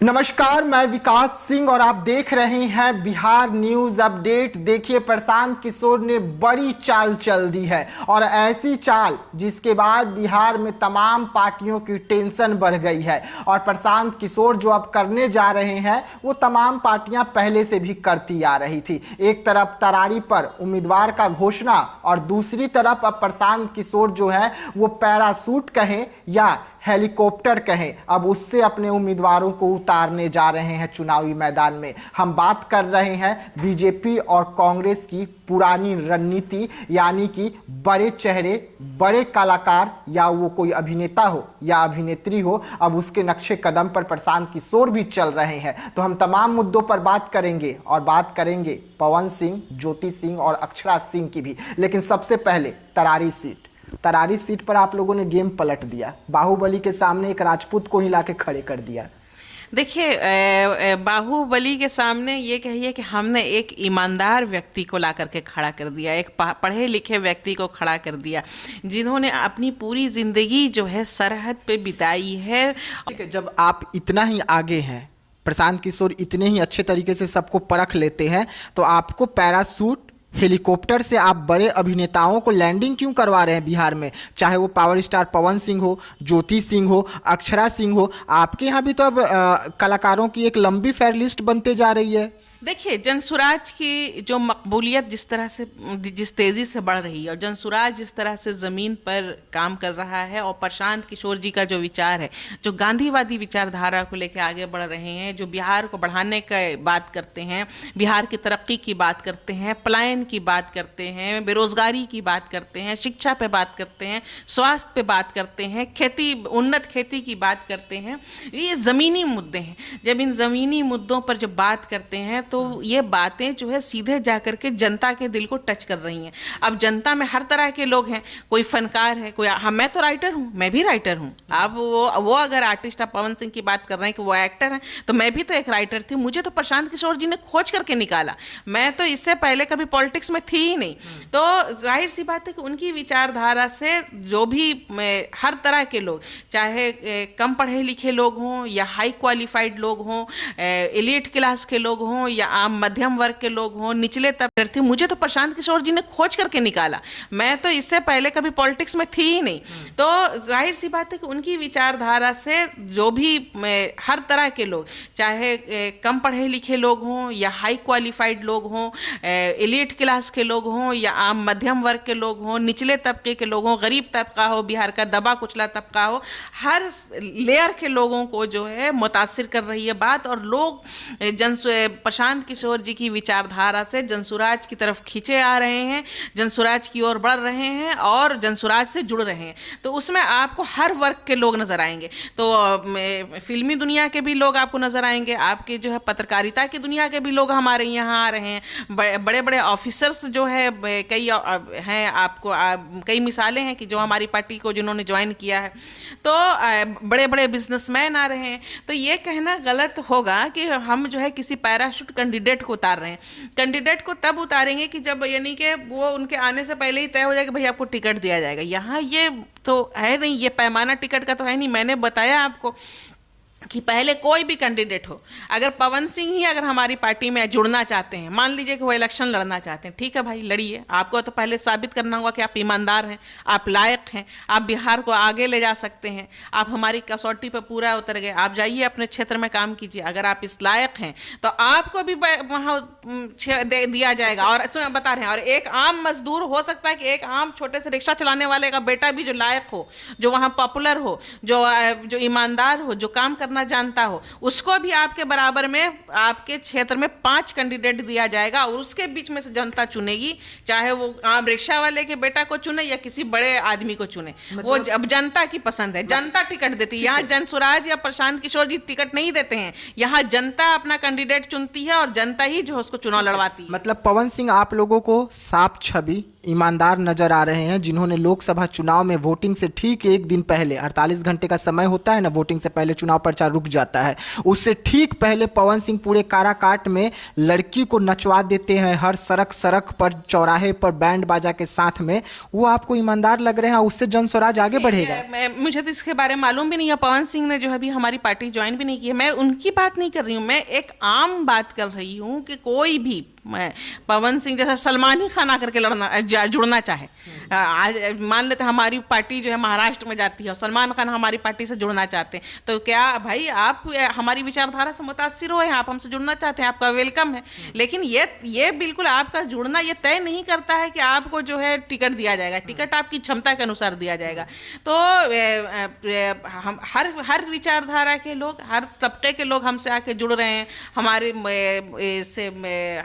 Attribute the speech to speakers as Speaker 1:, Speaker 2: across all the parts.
Speaker 1: नमस्कार, मैं विकास सिंह और आप देख रहे हैं बिहार न्यूज अपडेट। देखिए, प्रशांत किशोर ने बड़ी चाल चल दी है और ऐसी चाल जिसके बाद बिहार में तमाम पार्टियों की टेंशन बढ़ गई है। और प्रशांत किशोर जो अब करने जा रहे हैं वो तमाम पार्टियां पहले से भी करती आ रही थी। एक तरफ तरारी पर उम्मीदवार का घोषणा और दूसरी तरफ अब प्रशांत किशोर जो है वो पैराशूट कहें या हेलीकॉप्टर कहें, अब उससे अपने उम्मीदवारों को उतारने जा रहे हैं चुनावी मैदान में। हम बात कर रहे हैं बीजेपी और कांग्रेस की पुरानी रणनीति, यानी कि बड़े चेहरे, बड़े कलाकार, या वो कोई अभिनेता हो या अभिनेत्री हो, अब उसके नक्शे कदम पर प्रशांत किशोर भी चल रहे हैं। तो हम तमाम मुद्दों पर बात करेंगे और बात करेंगे पवन सिंह, ज्योति सिंह और अक्षरा सिंह की भी। लेकिन सबसे पहले तरारी सीट पर आप लोगों ने गेम पलट दिया। बाहुबली के सामने एक राजपूत को ही लाके खड़े कर दिया।
Speaker 2: देखिए, बाहुबली के सामने ये कहिए कि हमने एक ईमानदार व्यक्ति को ला करके खड़ा कर दिया, एक पढ़े लिखे व्यक्ति को खड़ा कर दिया, जिन्होंने अपनी पूरी जिंदगी जो है सरहद पे बिताई है।
Speaker 1: जब आप इतना ही आगे हैं, प्रशांत किशोर इतने ही अच्छे तरीके से सबको परख लेते हैं, तो आपको पैराशूट, हेलीकॉप्टर से आप बड़े अभिनेताओं को लैंडिंग क्यों करवा रहे हैं बिहार में? चाहे वो पावर स्टार पवन सिंह हो, ज्योति सिंह हो, अक्षरा सिंह हो, आपके यहाँ भी तो अब कलाकारों की एक लंबी फेयर लिस्ट बनते जा रही है।
Speaker 2: देखिए, जनसुराज की जो मकबूलियत जिस तेजी से बढ़ रही है और जनसुराज जिस तरह से ज़मीन पर काम कर रहा है, और प्रशांत किशोर जी का जो विचार है, जो गांधीवादी विचारधारा को लेकर आगे बढ़ रहे हैं, जो बिहार को बढ़ाने का बात करते हैं, बिहार की तरक्की की बात करते हैं, पलायन की बात करते हैं, बेरोजगारी की बात करते हैं, शिक्षा पे बात करते हैं, स्वास्थ्य पे बात करते हैं, उन्नत खेती की बात करते हैं। ये ज़मीनी मुद्दे हैं। जब इन ज़मीनी मुद्दों पर जब बात करते हैं तो ये बातें जो है सीधे जाकर के जनता के दिल को टच कर रही हैं। अब जनता में हर तरह के लोग हैं, कोई फनकार है, कोई मैं तो राइटर हूँ, मैं भी राइटर हूँ। अब वो अगर आर्टिस्ट, आप पवन सिंह की बात कर रहे हैं कि वो एक्टर हैं, तो मैं भी तो एक राइटर थी। मुझे तो प्रशांत किशोर जी ने खोज करके निकाला। मैं तो इससे पहले कभी पॉलिटिक्स में थी ही नहीं। तो जाहिर सी बात है कि उनकी विचारधारा से जो भी हर तरह के लोग, चाहे कम पढ़े लिखे लोग हों या हाई क्वालिफाइड लोग हों, एलीट क्लास के लोग हों या आम मध्यम वर्ग के लोग हों, निचले तबके थे, मुझे तो प्रशांत किशोर जी ने खोज करके निकाला। मैं तो इससे पहले कभी पॉलिटिक्स में थी ही नहीं। तो जाहिर सी बात है कि उनकी विचारधारा से जो भी हर तरह के लोग, चाहे कम पढ़े लिखे लोग हों या हाई क्वालिफाइड लोग हों, एलीट क्लास के लोग हों या आम मध्यम वर्ग के लोग हों, निचले तबके के लोग हों, गरीब तबका हो, बिहार का दबा कुचला तबका हो, हर लेयर के लोगों को जो है मुतासिर कर रही है बात। और लोग प्रशांत किशोर जी की विचारधारा से जनसुराज की तरफ खींचे आ रहे हैं, जनसुराज की ओर बढ़ रहे हैं और जनसुराज से जुड़ रहे हैं। तो उसमें आपको हर वर्ग के लोग नजर आएंगे। तो फिल्मी दुनिया के भी लोग आपको नजर आएंगे, आपके जो है पत्रकारिता की दुनिया के भी लोग हमारे यहाँ आ रहे हैं। बड़े बड़े ऑफिसर्स जो है कई हैं, आपको कई मिसालें हैं कि जो हमारी पार्टी को जिन्होंने ज्वाइन किया है। तो बड़े बड़े बिजनेसमैन आ रहे हैं। तो ये कहना गलत होगा कि हम जो है किसी पैराशूट कैंडिडेट को उतार रहे हैं। कैंडिडेट को तब उतारेंगे कि जब, यानी कि वो उनके आने से पहले ही तय हो जाए कि भाई आपको टिकट दिया जाएगा। यहाँ ये तो है नहीं, ये पैमाना टिकट का तो है नहीं। मैंने बताया आपको कि पहले कोई भी कैंडिडेट हो, अगर पवन सिंह ही अगर हमारी पार्टी में जुड़ना चाहते हैं, मान लीजिए कि वो इलेक्शन लड़ना चाहते हैं, ठीक है भाई, लड़िए। आपको तो पहले साबित करना होगा कि आप ईमानदार हैं, आप लायक हैं, आप बिहार को आगे ले जा सकते हैं, आप हमारी कसौटी पर पूरा उतर गए। आप जाइए अपने क्षेत्र में काम कीजिए। अगर आप इस लायक हैं तो आपको भी वहाँ दिया जाएगा। और बता रहे हैं, और एक आम मजदूर हो सकता है कि एक आम छोटे से रिक्शा चलाने वाले का बेटा भी जो लायक हो, जो वहाँ पॉपुलर हो, जो ईमानदार हो, जो काम करना जानता हो, उसको भी आपके बराबर में आपके क्षेत्र में 5 कैंडिडेट दिया जाएगा और उसके बीच में से जनता चुनेगी। चाहे वो आम रिक्शा वाले के बेटा को चुने या किसी बड़े आदमी को चुने, वो अब जनता की पसंद है, जनता टिकट देती है। यहाँ जनसुराज या प्रशांत किशोर जी टिकट नहीं देते हैं, यहाँ जनता अपना कैंडिडेट चुनती है और जनता ही जो उसको चुनाव लड़वाती है।
Speaker 1: मतलब पवन सिंह आप लोगों को साफ छवि, ईमानदार नजर आ रहे हैं, जिन्होंने लोकसभा चुनाव में वोटिंग से ठीक एक दिन पहले, 48 घंटे का समय होता है ना वोटिंग से पहले चुनाव प्रचार समाचार रुक जाता है। उससे ठीक पहले पवन सिंह पूरे काराकाट में लड़की को नचवा देते हैं, हर सड़क पर, चौराहे पर बैंड बाजा के साथ में। वो आपको ईमानदार लग रहे हैं? उससे जन स्वराज आगे बढ़ेगा?
Speaker 2: मुझे तो इसके बारे में मालूम भी नहीं है। पवन सिंह ने जो अभी हमारी पार्टी ज्वाइन भी नहीं की है। मैं उनकी बात नहीं कर रही हूँ, मैं एक आम बात कर रही हूँ कि कोई भी पवन सिंह जैसा सलमान ही खान आकर के जुड़ना चाहे। आज मान लेते हैं हमारी पार्टी जो है महाराष्ट्र में जाती है और सलमान खान हमारी पार्टी से जुड़ना चाहते हैं, तो क्या भाई आप हमारी विचारधारा से मुतासिर हो, आप हमसे जुड़ना चाहते हैं, आपका वेलकम है। लेकिन ये बिल्कुल आपका जुड़ना ये तय नहीं करता है कि आपको जो है टिकट दिया जाएगा। टिकट आपकी क्षमता के अनुसार दिया जाएगा। तो हम हर विचारधारा के लोग, हर तबके के लोग हमसे आके जुड़ रहे हैं,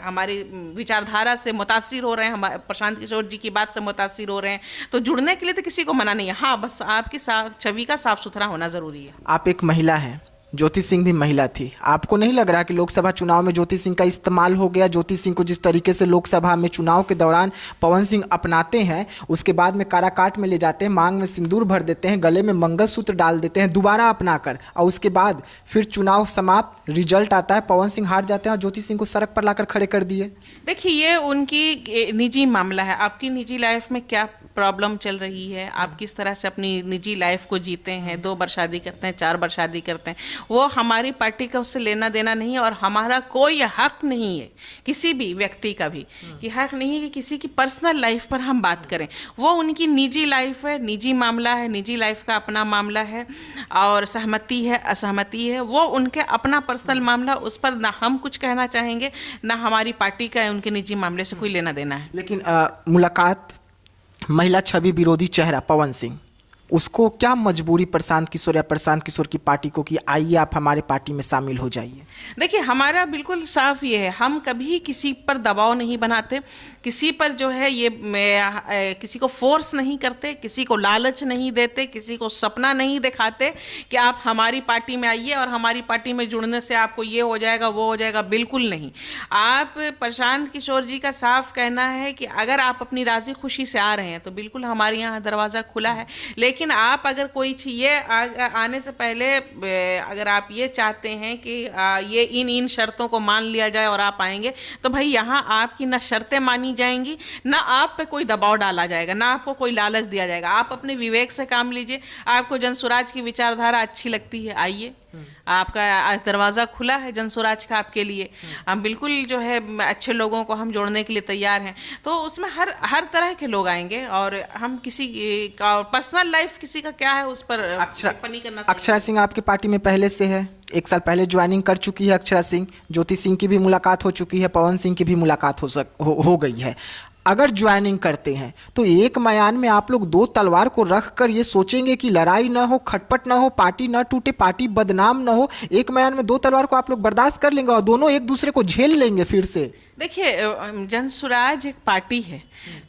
Speaker 2: हमारी विचारधारा से मुतासिर हो रहे हैं, प्रशांत किशोर जी की बात से मुतासिर हो रहे हैं। तो जुड़ने के लिए तो किसी को मना नहीं है। हाँ, बस आपकी छवि का साफ सुथरा होना जरूरी है।
Speaker 1: आप एक महिला हैं, ज्योति सिंह भी महिला थी। आपको नहीं लग रहा कि लोकसभा चुनाव में ज्योति सिंह का इस्तेमाल हो गया? ज्योति सिंह को जिस तरीके से लोकसभा में चुनाव के दौरान पवन सिंह अपनाते हैं, उसके बाद में काराकाट में ले जाते हैं, मांग में सिंदूर भर देते हैं, गले में मंगलसूत्र डाल देते हैं दोबारा अपनाकर, और उसके बाद फिर चुनाव समाप्त, रिजल्ट आता है, पवन सिंह हार जाते हैं और ज्योति सिंह को सड़क पर लाकर खड़े कर दिए।
Speaker 2: देखिए, ये उनकी निजी मामला है। आपकी निजी लाइफ में क्या प्रॉब्लम चल रही है, आप किस तरह से अपनी निजी लाइफ को जीते हैं, 2 बार शादी करते हैं, 4 बार शादी करते हैं, वो हमारी पार्टी का उससे लेना देना नहीं है। और हमारा कोई हक नहीं है, किसी भी व्यक्ति का भी कि हक नहीं है कि किसी की पर्सनल लाइफ पर हम बात करें। वो उनकी निजी लाइफ है, निजी मामला है, निजी लाइफ का अपना मामला है, और सहमति है, असहमति है, वो उनके अपना पर्सनल मामला, उस पर ना हम कुछ कहना चाहेंगे, ना हमारी पार्टी का उनके निजी मामले से कोई लेना देना है।
Speaker 1: लेकिन मुलाकात महिला छवि विरोधी चेहरा पवन सिंह, उसको क्या मजबूरी प्रशांत किशोर या प्रशांत किशोर की पार्टी को कि आइए आप हमारे पार्टी में शामिल हो जाइए?
Speaker 2: देखिए, हमारा बिल्कुल साफ ये है, हम कभी किसी पर दबाव नहीं बनाते, किसी पर जो है किसी को फोर्स नहीं करते, किसी को लालच नहीं देते, किसी को सपना नहीं दिखाते कि आप हमारी पार्टी में आइए और हमारी पार्टी में जुड़ने से आपको ये हो जाएगा, वो हो जाएगा। बिल्कुल नहीं। आप प्रशांत किशोर जी का साफ कहना है कि अगर आप अपनी राजी खुशी से आ रहे हैं तो बिल्कुल हमारे यहाँ दरवाज़ा खुला है। लेकिन आप अगर कोई ये आने से पहले अगर आप ये चाहते हैं कि ये इन शर्तों को मान लिया जाए और आप आएंगे, तो भाई यहाँ आपकी ना शर्तें मानी जाएंगी, ना आप पे कोई दबाव डाला जाएगा, ना आपको कोई लालच दिया जाएगा। आप अपने विवेक से काम लीजिए। आपको जनसुराज की विचारधारा अच्छी लगती है, आइए, आपका दरवाज़ा खुला है जनसुराज का आपके लिए। हम बिल्कुल जो है अच्छे लोगों को हम जोड़ने के लिए तैयार हैं। तो उसमें हर तरह के लोग आएंगे, और हम किसी का पर्सनल लाइफ किसी का क्या है उस पर टिप्पणी करना।
Speaker 1: अक्षरा सिंह आपकी पार्टी में पहले से है, 1 साल पहले ज्वाइनिंग कर चुकी है अक्षरा सिंह। ज्योति सिंह की भी मुलाकात हो चुकी है, पवन सिंह की भी मुलाकात हो गई है। अगर ज्वाइनिंग करते हैं तो एक मयान में आप लोग 2 तलवार को रख कर ये सोचेंगे कि लड़ाई ना हो, खटपट ना हो, पार्टी ना टूटे, पार्टी बदनाम ना हो, एक मयान में 2 तलवार को आप लोग बर्दाश्त कर लेंगे और दोनों एक दूसरे को झेल लेंगे फिर से?
Speaker 2: देखिए, जनसुराज एक पार्टी है,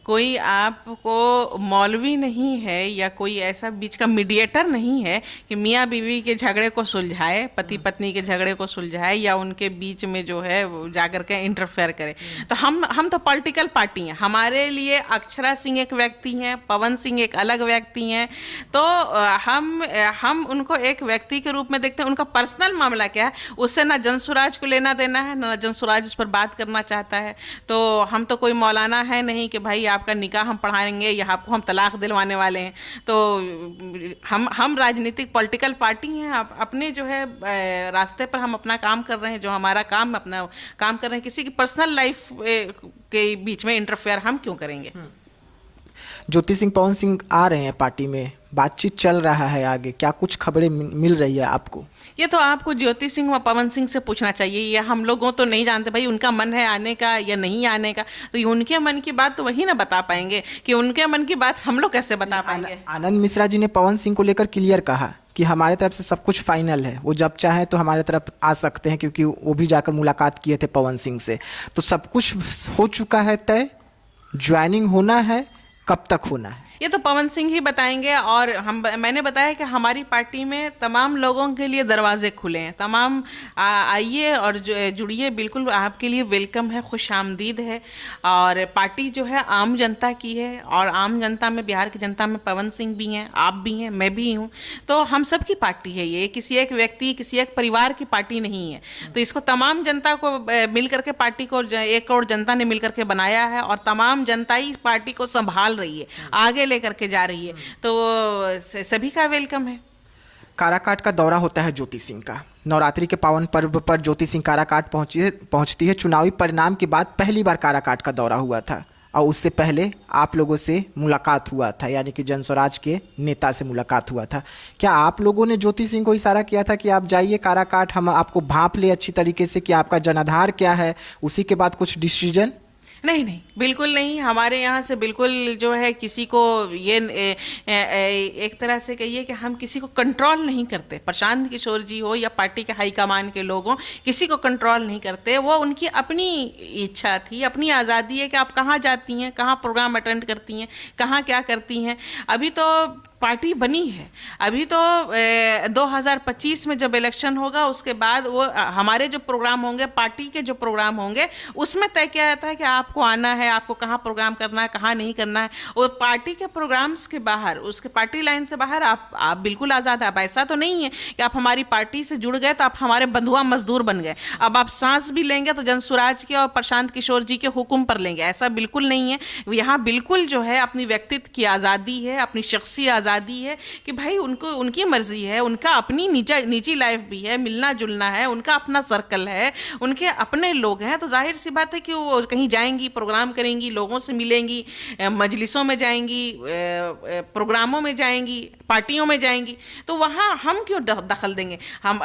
Speaker 2: कोई आपको मौलवी नहीं है या कोई ऐसा बीच का मीडिएटर नहीं है कि मियाँ बीवी के झगड़े को सुलझाए, पति पत्नी के झगड़े को सुलझाए या उनके बीच में जो है जाकर के इंटरफेयर करे। तो हम तो पॉलिटिकल पार्टी हैं। हमारे लिए अक्षरा सिंह एक व्यक्ति हैं, पवन सिंह एक अलग व्यक्ति हैं। तो हम उनको एक व्यक्ति के रूप में देखते हैं। उनका पर्सनल मामला क्या है, उससे ना जनसुराज को लेना देना है, ना जनसुराज उस पर बात करना चाहता है। तो हम तो कोई मौलाना है नहीं कि भाई आपका निकाह हम पढ़ाएंगे या आपको हम तलाक दिलवाने वाले हैं। तो हम राजनीतिक पॉलिटिकल पार्टी हैं। अपने जो है रास्ते पर हम अपना काम कर रहे हैं, जो हमारा काम अपना काम कर रहे हैं। किसी की पर्सनल लाइफ के बीच में इंटरफेयर हम क्यों करेंगे?
Speaker 1: ज्योति सिंह पवन सिंह आ रहे हैं पार्टी में, बातचीत चल रहा है आगे, क्या कुछ खबरें मिल रही है आपको?
Speaker 2: ये तो आपको ज्योति सिंह व पवन सिंह से पूछना चाहिए। ये हम लोगों तो नहीं जानते भाई उनका मन है आने का या नहीं आने का। तो उनके मन की बात तो वही ना बता पाएंगे कि उनके मन की बात हम लोग कैसे बता पाएंगे।
Speaker 1: आनंद मिश्रा जी ने पवन सिंह को लेकर क्लियर कहा कि हमारे तरफ से सब कुछ फाइनल है, वो जब चाहे तो हमारे तरफ आ सकते हैं, क्योंकि वो भी जाकर मुलाकात किए थे पवन सिंह से। तो सब कुछ हो चुका है तय, ज्वाइनिंग होना है, कब तक होना है?
Speaker 2: ये तो पवन सिंह ही बताएंगे। और मैंने बताया कि हमारी पार्टी में तमाम लोगों के लिए दरवाजे खुले हैं, तमाम आइए और जुड़िए, बिल्कुल आपके लिए वेलकम है, खुशामदीद है। और पार्टी जो है आम जनता की है, और आम जनता में, बिहार की जनता में पवन सिंह भी हैं, आप भी हैं, मैं भी हूँ, तो हम सब की पार्टी है। ये किसी एक व्यक्ति, किसी एक परिवार की पार्टी नहीं है। तो इसको तमाम जनता को मिल करके, पार्टी को 1 करोड़ जनता ने मिल करके बनाया है, और तमाम जनता ही पार्टी को संभाल रही है, आगे लेकर के जा रही है। तो सभी का वेलकम है।
Speaker 1: काराकाट का दौरा होता है ज्योति सिंह का। नवरात्रि के पावन पर्व पर ज्योति सिंह काराकाट पहुंचती है। चुनावी परिणाम के बाद पहली बार काराकाट का दौरा हुआ था, और उससे पहले आप लोगों से मुलाकात हुआ था, यानी कि जनस्वराज के नेता से मुलाकात हुआ था। क्या आप लोगों ने ज्योति सिंह को इशारा किया था कि आप जाइए काराकाट, हम आपको भांप ले अच्छी तरीके से कि आपका जनाधार क्या है, उसी के बाद कुछ डिसीजन?
Speaker 2: नहीं नहीं, बिल्कुल नहीं। हमारे यहाँ से बिल्कुल जो है किसी को ये एक तरह से कहिए कि हम किसी को कंट्रोल नहीं करते। प्रशांत किशोर जी हो या पार्टी के हाईकमान के लोग हों, किसी को कंट्रोल नहीं करते। वो उनकी अपनी इच्छा थी, अपनी आज़ादी है कि आप कहाँ जाती हैं, कहाँ प्रोग्राम अटेंड करती हैं, कहाँ क्या करती हैं। अभी तो पार्टी बनी है, अभी तो 2025 में जब इलेक्शन होगा उसके बाद वो हमारे जो प्रोग्राम होंगे, पार्टी के जो प्रोग्राम होंगे, उसमें तय किया जाता है कि आपको आना है, आपको कहाँ प्रोग्राम करना है, कहाँ नहीं करना है। और पार्टी के प्रोग्राम्स के बाहर, उसके पार्टी लाइन से बाहर आप बिल्कुल आज़ाद है। अब ऐसा तो नहीं है कि आप हमारी पार्टी से जुड़ गए तो आप हमारे बंधुआ मजदूर बन गए। अब आप सांस भी लेंगे तो जनसुराज के और प्रशांत किशोर जी के हुक्म पर लेंगे, ऐसा बिल्कुल नहीं है। यहाँ बिल्कुल जो है अपनी व्यक्तित्व की आज़ादी है, अपनी शख्सी आज़ादी है कि भाई उनको, उनकी मर्जी है, उनका अपनी निजी लाइफ भी है, मिलना जुलना है, उनका अपना सर्कल है, उनके अपने लोग हैं। तो जाहिर सी बात है कि वो कहीं जाएंगी, प्रोग्राम करेंगी, लोगों से मिलेंगी, मजलिसों में जाएंगी, प्रोग्रामों में जाएंगी, पार्टियों में जाएंगी, तो वहाँ हम क्यों दखल देंगे? हम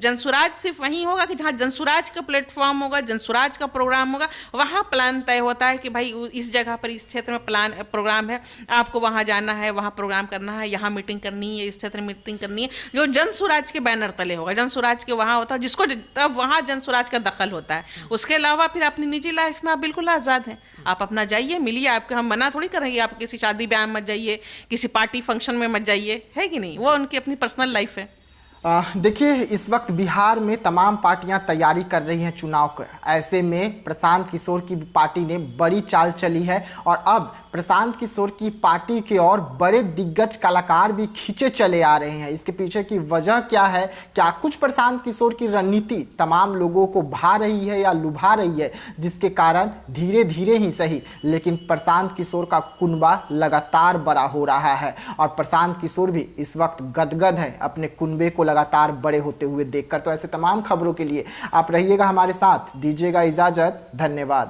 Speaker 2: जनसुराज सिर्फ वहीं होगा कि जहाँ जनसुराज का प्लेटफॉर्म होगा, जनसुराज का प्रोग्राम होगा, वहाँ प्लान तय होता है कि भाई इस जगह पर, इस क्षेत्र में प्रोग्राम है, आपको वहाँ जाना है, वहाँ प्रोग्राम करना है, यहाँ मीटिंग करनी है, इस क्षेत्र में मीटिंग करनी है। जो जनसुराज के बैनर तले होगा, जनसुराज के वहाँ होता है, जिसको तब वहाँ जनसुराज का दखल होता है। उसके अलावा फिर अपनी निजी लाइफ में आप बिल्कुल आज़ाद हैं, आप अपना जाइए, मिलिए। आपको हम मना थोड़ी करेंगे आप किसी शादी ब्याह में मत जाइए, किसी पार्टी फंक्शन में मत जाइए, है कि नहीं? वो उनकी अपनी पर्सनल लाइफ है।
Speaker 1: देखिए, इस वक्त बिहार में तमाम पार्टियां तैयारी कर रही हैं चुनाव का। ऐसे में प्रशांत किशोर की पार्टी ने बड़ी चाल चली है, और अब प्रशांत किशोर की पार्टी की ओर बड़े दिग्गज कलाकार भी खींचे चले आ रहे हैं। इसके पीछे की वजह क्या है? क्या कुछ प्रशांत किशोर की रणनीति तमाम लोगों को भा रही है या लुभा रही है, जिसके कारण धीरे धीरे ही सही, लेकिन प्रशांत किशोर का कुनबा लगातार बड़ा हो रहा है, और प्रशांत किशोर भी इस वक्त गदगद है अपने कुनबे को लगातार बड़े होते हुए देखकर। तो ऐसे तमाम खबरों के लिए आप रहिएगा हमारे साथ, दीजिएगा इजाजत, धन्यवाद।